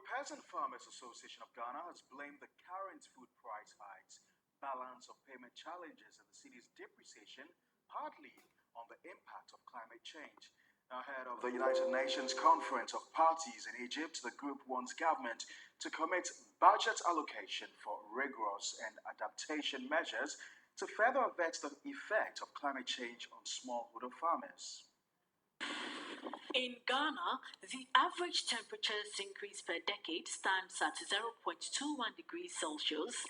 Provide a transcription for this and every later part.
Peasant Farmers Association of Ghana has blamed the current food price hikes, balance of payment challenges, and the city's depreciation partly on the impact of climate change. Ahead of the United Nations Conference of Parties in Egypt, the group wants government to commit budget allocation for rigorous and adaptation measures to further avert the effect of climate change on smallholder farmers. In Ghana, the average temperatures increase per decade stands at 0.21 degrees Celsius.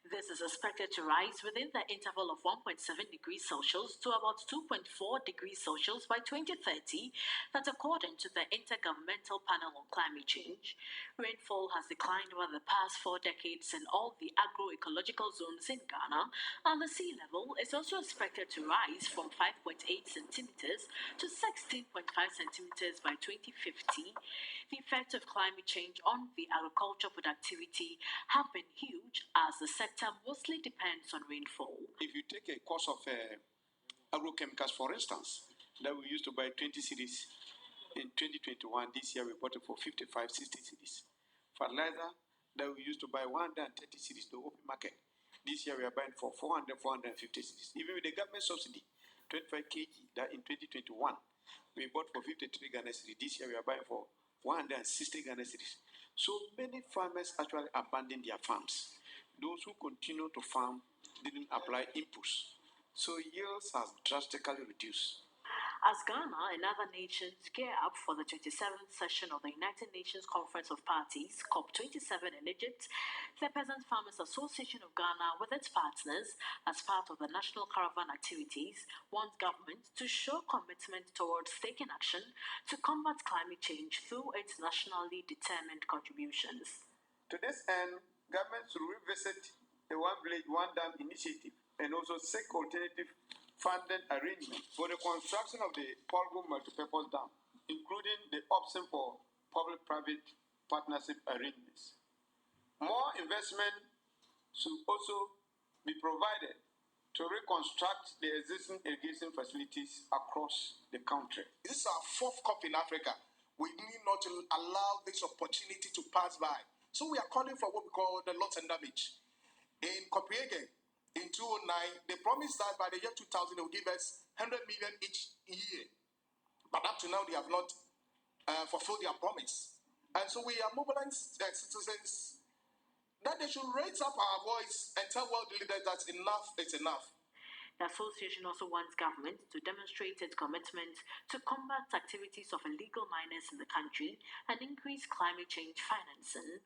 This is expected to rise within the interval of 1.7 degrees Celsius to about 2.4 degrees Celsius by 2030. That's according to the Intergovernmental Panel on Climate Change. Rainfall has declined over the past 4 decades in all the agroecological zones in Ghana, and the sea level is also expected to rise from 5.8 centimeters to 16.5 centimeters by 2050. The effects of climate change on the agricultural productivity have been huge, as the sector mostly depends on rainfall. If you take a cost of agrochemicals, for instance, that we used to buy 20 cedis in 2021, this year we bought it for 55, 60 cedis. Fertilizer that we used to buy 130 cedis, the open market, this year we are buying for 400, 450 cedis. Even with the government subsidy, 25 kg, that in 2021, we bought for 53 Ghana cedis. This year we are buying for 160 Ghana cedis. So many farmers actually abandoned their farms. Those who continue to farm didn't apply inputs. So yields has drastically reduced. As Ghana and other nations gear up for the 27th session of the United Nations Conference of Parties, COP27 in Egypt, the Peasant Farmers Association of Ghana, with its partners, as part of the national caravan activities, wants government to show commitment towards taking action to combat climate change through its nationally determined contributions. To this end, government should revisit the One Village, One Dam initiative and also seek alternative funding arrangement for the construction of the Polgo multipurpose dam, including the option for public-private partnership arrangements. More investment should also be provided to reconstruct the existing irrigation facilities across the country. This is our 4th COP in Africa. We need not to allow this opportunity to pass by. So we are calling for what we call the loss and damage. In Copenhagen, in 2009, they promised that by the year 2000, they will give us 100 million each year. But up to now, they have not fulfilled their promise. And so we are mobilizing citizens that they should raise up our voice and tell world leaders that enough is enough. The association also wants government to demonstrate its commitment to combat activities of illegal miners in the country and increase climate change financing.